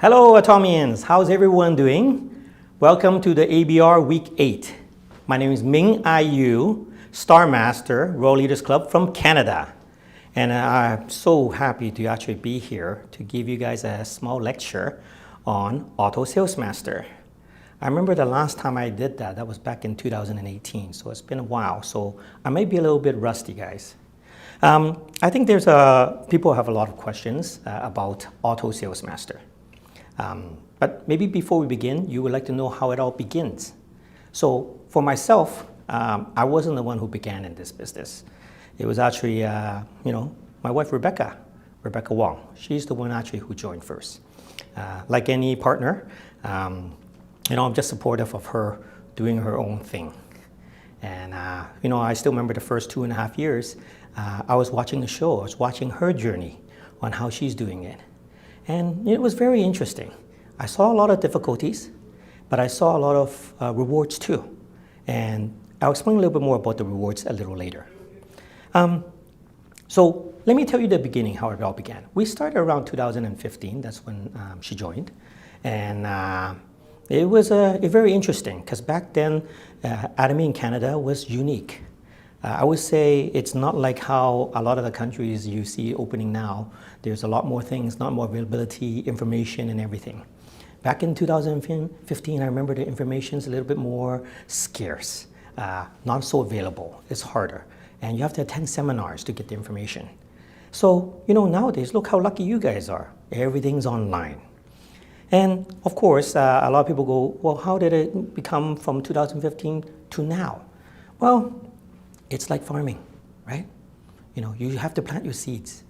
Hello Atomians, how's everyone doing? Welcome to the ABR Week 8. My name is Ming Star Master, Royal Leaders Club from Canada. And I'm so happy to actually be here to give you guys a small lecture on Auto Sales Master. I remember the last time I did that was back in 2018, so it's been a while, so I may be a little bit rusty, guys. I think people have a lot of questions about Auto Sales Master. But maybe before we begin, you would like to know how it all begins. So for myself, I wasn't the one who began in this business. It was actually, my wife Rebecca Wong. She's the one actually who joined first. Like any partner, I'm just supportive of her doing her own thing. And I still remember the first 2.5 years, I was watching the show. I was watching her journey on how she's doing it. And it was very interesting. I saw a lot of difficulties, but I saw a lot of rewards too. And I'll explain a little bit more about the rewards a little later. So let me tell you the beginning, how it all began. We started around 2015, that's when she joined. And it was very interesting, because back then, Atomy in Canada was unique. I would say it's not like how a lot of the countries you see opening now. There's a lot more things, not more availability, information and everything. Back in 2015, I remember the information's a little bit more scarce, not so available, it's harder. And you have to attend seminars to get the information. So, nowadays, look how lucky you guys are. Everything's online. And of course, a lot of people go, well, how did it become from 2015 to now? Well, it's like farming, right? You have to plant your seeds.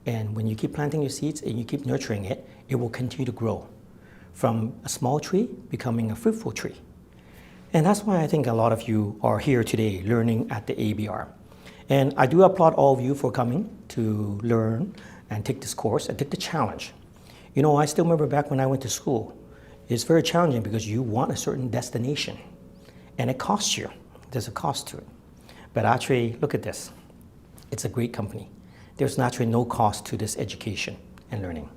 And when you keep planting your seeds and you keep nurturing it, it will continue to grow from a small tree becoming a fruitful tree. And that's why I think a lot of you are here today learning at the ABR. And I do applaud all of you for coming to learn and take this course and take the challenge. I still remember back when I went to school, it's very challenging because you want a certain destination and it costs you. There's a cost to it. But actually, look at this. It's a great company. There's naturally no cost to this education and learning.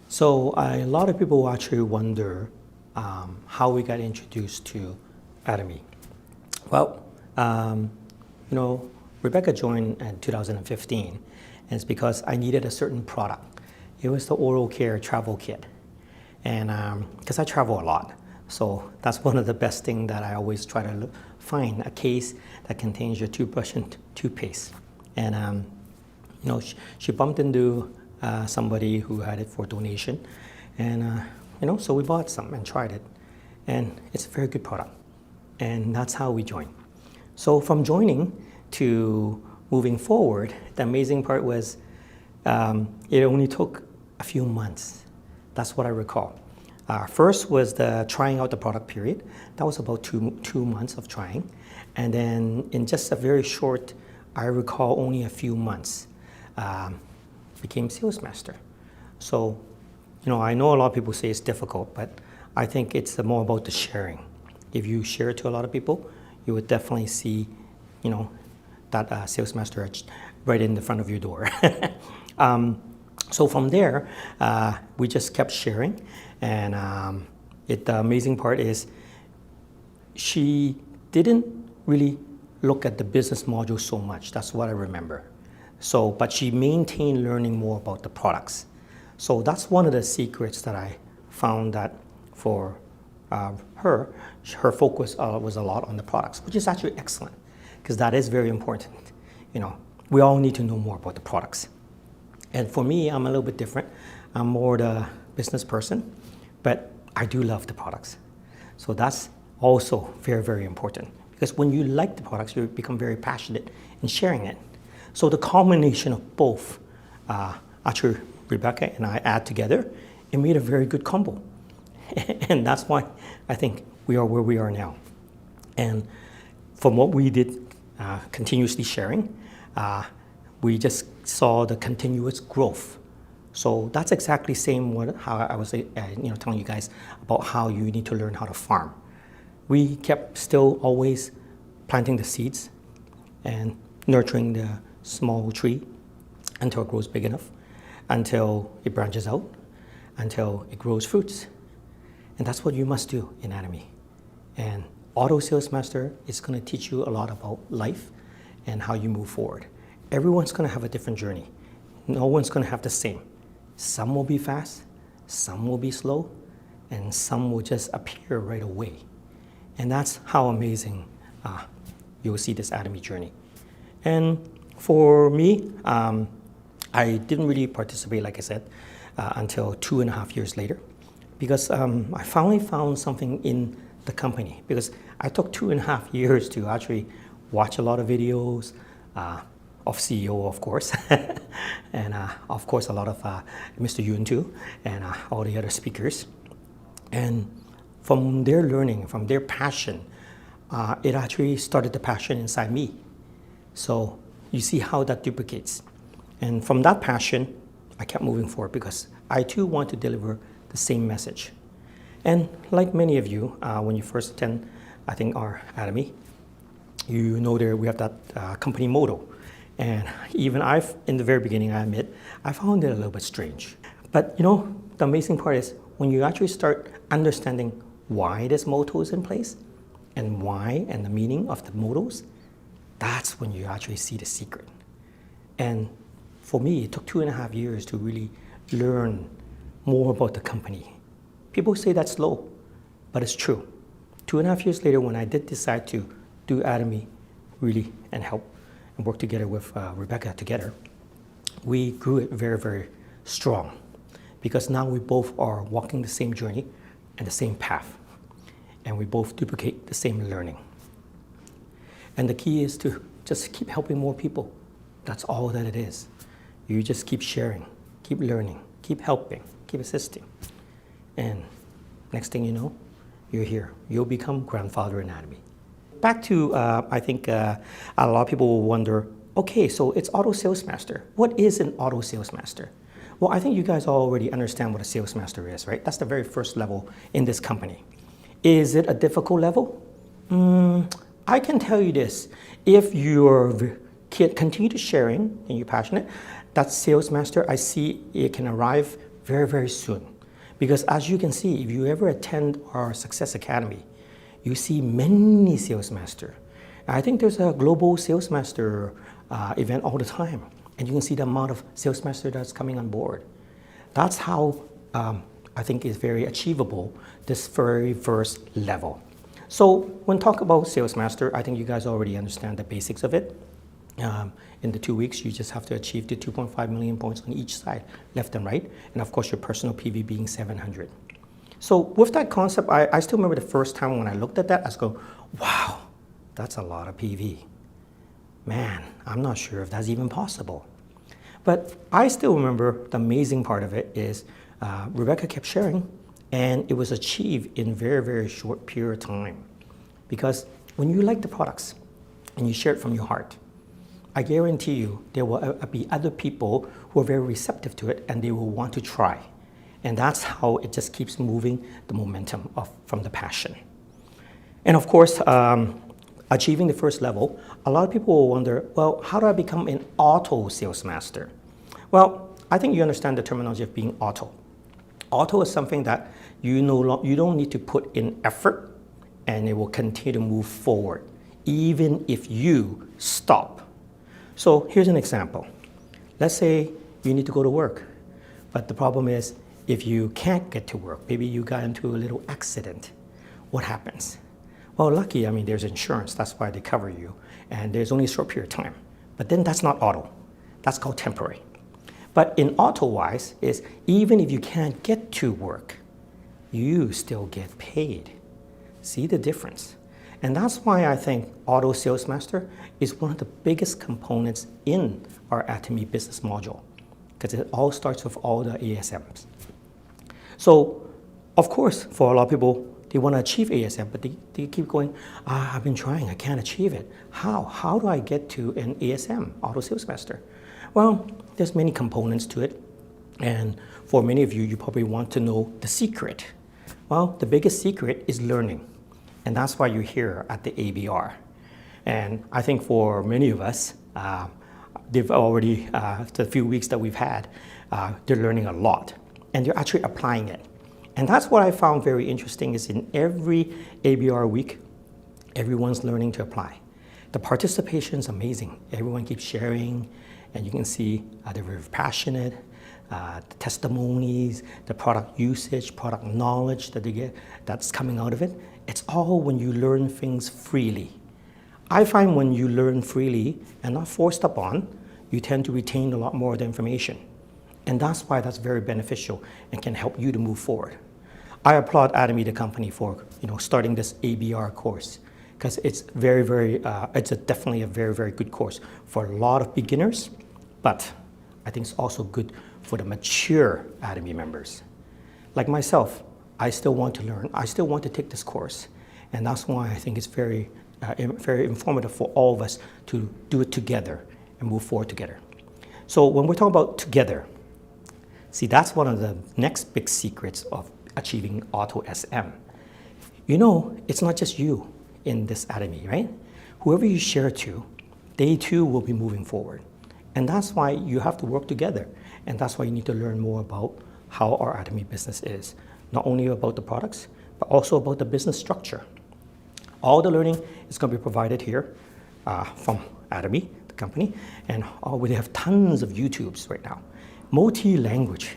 So a lot of people actually wonder how we got introduced to Atomy. Well, Rebecca joined in 2015, and it's because I needed a certain product. It was the oral care travel kit. And because I travel a lot, so that's one of the best things that I always try to find, a case that contains your toothbrush and toothpaste. And she bumped into somebody who had it for donation. And so we bought some and tried it. And it's a very good product. And that's how we joined. So from joining to moving forward, the amazing part was it only took a few months. That's what I recall. First was the trying out the product period. That was about two months of trying. And then in just a very short, I recall only a few months, became sales master. So, I know a lot of people say it's difficult, but I think it's more about the sharing. If you share it to a lot of people, you would definitely see, that sales master right in the front of your door. So from there, we just kept sharing. And the amazing part is she didn't really look at the business module so much. That's what I remember. But she maintained learning more about the products. So that's one of the secrets that I found, that for her focus was a lot on the products, which is actually excellent, because that is very important. We all need to know more about the products. And for me, I'm a little bit different. I'm more the business person, but I do love the products. So that's also very, very important, because when you like the products, you become very passionate in sharing it. So the combination of both, actually Rebecca and I add together, it made a very good combo. And that's why I think we are where we are now. And from what we did, continuously sharing, we just saw the continuous growth. So that's exactly how I was telling you guys about how you need to learn how to farm. We kept still always planting the seeds and nurturing the small tree until it grows big enough, until it branches out. until it grows fruits. And that's what you must do in Atomy. And Auto Sales Master is going to teach you a lot about life and how you move forward. Everyone's going to have a different journey. No one's going to have the same. Some will be fast, some will be slow, and some will just appear right away. And that's how amazing you'll see this Atomy journey. And for me, I didn't really participate, like I said, until 2.5 years later, because I finally found something in the company, because I took 2.5 years to actually watch a lot of videos of CEO, of course, and of course a lot of Mr. Yoon too, and all the other speakers. And from their learning, from their passion, it actually started the passion inside me. So you see how that duplicates. And from that passion, I kept moving forward because I too want to deliver the same message. And like many of you, when you first attend, I think, our Atomy, you know there we have that company motto. And even in the very beginning, I admit, I found it a little bit strange. But you know, the amazing part is when you actually start understanding why this motto is in place and why and the meaning of the mottos, that's when you actually see the secret. And for me, it took 2.5 years to really learn more about the company. People say that's slow, but it's true. 2.5 years later, when I did decide to do Atomy really and help and work together with Rebecca together, we grew it very, very strong, because now we both are walking the same journey and the same path, and we both duplicate the same learning. And the key is to just keep helping more people. That's all that it is. You just keep sharing, keep learning, keep helping, keep assisting. And next thing you know, you're here. You'll become grandfather in Atomy. Back to, I think a lot of people will wonder, okay, so it's Auto Sales Master. What is an Auto Sales Master? Well, I think you guys already understand what a Sales Master is, right? That's the very first level in this company. Is it a difficult level? I can tell you this. If your kid continue to sharing and you're passionate, that Sales Master, I see it can arrive very, very soon. Because as you can see, if you ever attend our Success Academy, you see many Sales Master. I think there's a global Sales Master event all the time. And you can see the amount of Sales Master that's coming on board. That's how I think is very achievable, this very first level. So when talk about Sales Master, I think you guys already understand the basics of it. In the 2 weeks, you just have to achieve the 2.5 million points on each side, left and right. And of course, your personal PV being 700. So with that concept, I still remember the first time when I looked at that, I was going, wow, that's a lot of PV. Man, I'm not sure if that's even possible. But I still remember the amazing part of it is Rebecca kept sharing, and it was achieved in very, very short period of time. Because when you like the products and you share it from your heart, I guarantee you there will be other people who are very receptive to it and they will want to try. And that's how it just keeps moving the momentum from the passion. And of course, achieving the first level, a lot of people will wonder, well, how do I become an auto sales master? Well, I think you understand the terminology of being auto. Auto is something that you don't need to put in effort, and it will continue to move forward, even if you stop. So here's an example. Let's say you need to go to work, but the problem is if you can't get to work, maybe you got into a little accident, what happens? Well, lucky, I mean, there's insurance, that's why they cover you, and there's only a short period of time. But then that's not auto, that's called temporary. But in auto-wise is even if you can't get to work, you still get paid. See the difference? And that's why I think Auto Sales Master is one of the biggest components in our Atomy business module, because it all starts with all the ASMs. So, of course, for a lot of people, they want to achieve ASM, but they keep going, I've been trying, I can't achieve it. How? How do I get to an ASM, Auto Sales Master? Well, there's many components to it. And for many of you, you probably want to know the secret. Well, the biggest secret is learning. And that's why you're here at the ABR. And I think for many of us, they've already, the few weeks that we've had, they're learning a lot. and they're actually applying it. And that's what I found very interesting is in every ABR week, everyone's learning to apply. The participation is amazing. Everyone keeps sharing, and you can see they're very passionate. The testimonies, the product usage, product knowledge that they get, that's coming out of it. It's all when you learn things freely. I find when you learn freely and not forced upon, you tend to retain a lot more of the information. And that's why that's very beneficial and can help you to move forward. I applaud Atomy, the company, for starting this ABR course, because it's definitely a very, very good course for a lot of beginners, but I think it's also good for the mature Atomy members. Like myself, I still want to learn. I still want to take this course. And that's why I think it's very, very informative for all of us to do it together and move forward together. So when we're talking about together, see, that's one of the next big secrets of achieving Auto SM. It's not just you in this Atomy, right? Whoever you share to, they too will be moving forward. And that's why you have to work together. And that's why you need to learn more about how our Atomy business is. Not only about the products, but also about the business structure. All the learning is going to be provided here from Atomy, the company. And we have tons of YouTubes right now. Multi-language.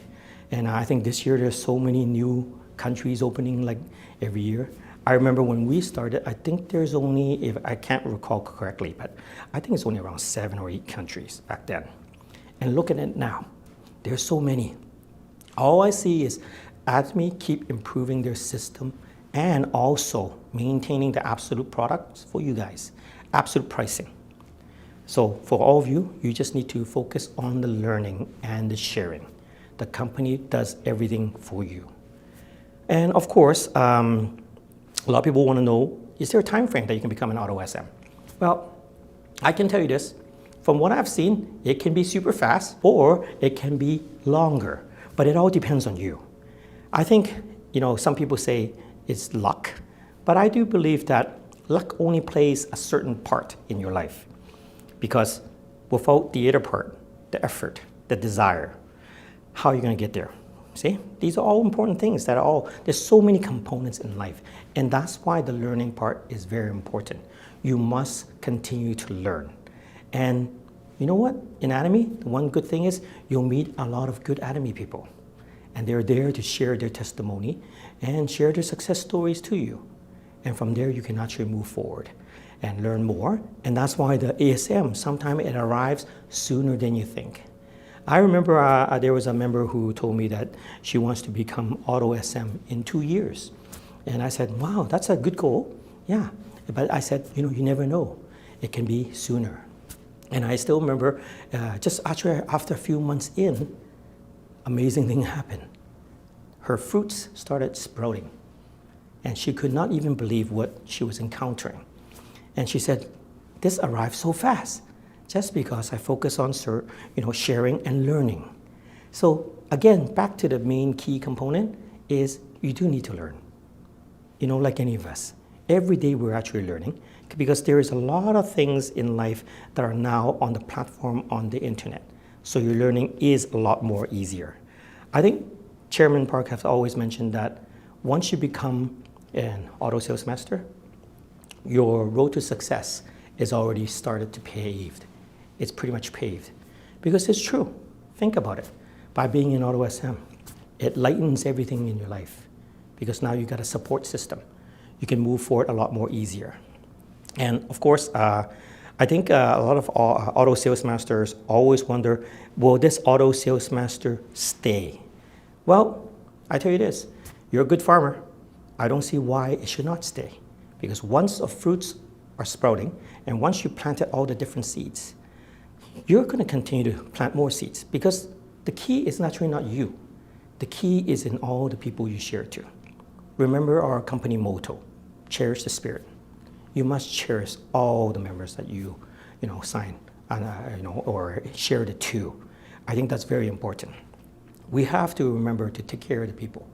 And I think this year there's so many new countries opening like every year. I remember when we started, I think there's only, if I can't recall correctly, but I think it's only around 7 or 8 countries back then. And look at it now. There's so many. All I see is Atomy keep improving their system and also maintaining the absolute products for you guys, absolute pricing. So for all of you, you just need to focus on the learning and the sharing. The company does everything for you. And of course, a lot of people want to know, is there a time frame that you can become an Auto SM? Well, I can tell you this. From what I've seen, it can be super fast or it can be longer, but it all depends on you. I think, some people say it's luck, but I do believe that luck only plays a certain part in your life, because without the other part, the effort, the desire, how are you going to get there? See, these are all important things there's so many components in life, and that's why the learning part is very important. You must continue to learn. And you know what? In Atomy, the one good thing is you'll meet a lot of good Atomy people. And they're there to share their testimony and share their success stories to you. And from there, you can actually move forward and learn more. And that's why the ASM, sometimes it arrives sooner than you think. I remember there was a member who told me that she wants to become Auto SM in 2 years. And I said, wow, that's a good goal. Yeah. But I said, you never know. It can be sooner. And I still remember, just actually after a few months in, amazing thing happened. Her fruits started sprouting. And she could not even believe what she was encountering. And she said, this arrived so fast, just because I focus on sharing and learning. So again, back to the main key component is you do need to learn. Like any of us. Every day we're actually learning, because there is a lot of things in life that are now on the platform on the internet. So your learning is a lot more easier. I think Chairman Park has always mentioned that once you become an auto sales master, your road to success is already started to paved. It's pretty much paved. Because it's true. Think about it. By being an Auto SM, it lightens everything in your life, because now you got a support system. You can move forward a lot more easier. And of course, I think a lot of auto sales masters always wonder, will this auto sales master stay? Well, I tell you this, you're a good farmer. I don't see why it should not stay. Because once the fruits are sprouting, and once you planted all the different seeds, you're going to continue to plant more seeds, because the key is naturally not you. The key is in all the people you share to. Remember our company motto, cherish the spirit. You must cherish all the members that you sign or share it to. I think that's very important. We have to remember to take care of the people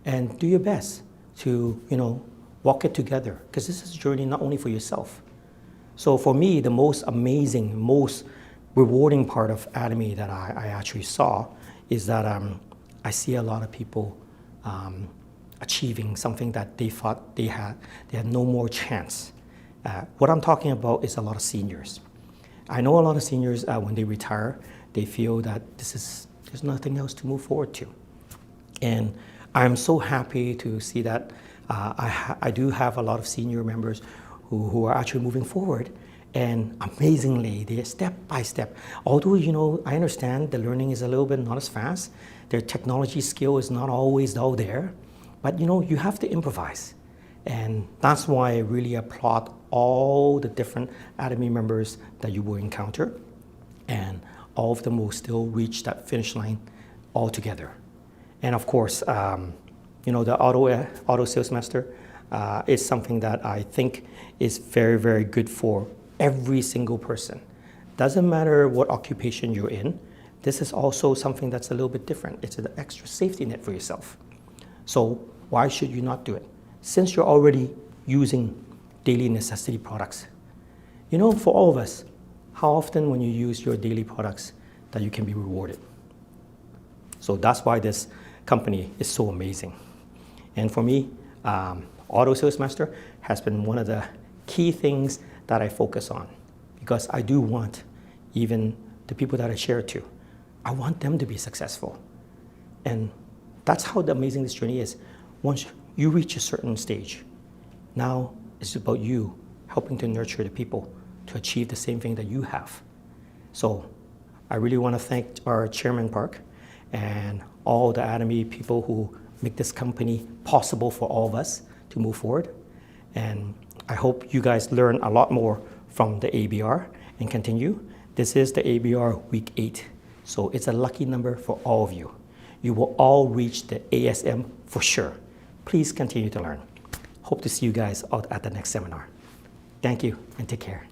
and do your best to walk it together, because this is a journey not only for yourself. So for me, the most amazing, most rewarding part of Atomy that I actually saw is that I see a lot of people achieving something that they thought they had no more chance. What I'm talking about is a lot of seniors. I know a lot of seniors, when they retire, they feel that there's nothing else to move forward to. And I'm so happy to see that I do have a lot of senior members who are actually moving forward. And amazingly, they're step by step. Although, I understand the learning is a little bit not as fast, their technology skill is not always out there, but you have to improvise. And that's why I really applaud all the different Atomy members that you will encounter. And all of them will still reach that finish line all together. And of course, the auto sales master is something that I think is very, very good for every single person. Doesn't matter what occupation you're in, this is also something that's a little bit different. It's an extra safety net for yourself. So why should you not do it? Since you're already using daily necessity products. For all of us, how often when you use your daily products that you can be rewarded? So that's why this company is so amazing. And for me, Auto Sales Master has been one of the key things that I focus on, because I do want even the people that I share it to, I want them to be successful. And that's how amazing this journey is. Once you reach a certain stage, now it's about you helping to nurture the people to achieve the same thing that you have. So I really want to thank our Chairman Park and all the Atomy people who make this company possible for all of us to move forward. And I hope you guys learn a lot more from the ABR and continue. This is the ABR week 8. So it's a lucky number for all of you. You will all reach the ASM for sure. Please continue to learn. Hope to see you guys out at the next seminar. Thank you and take care.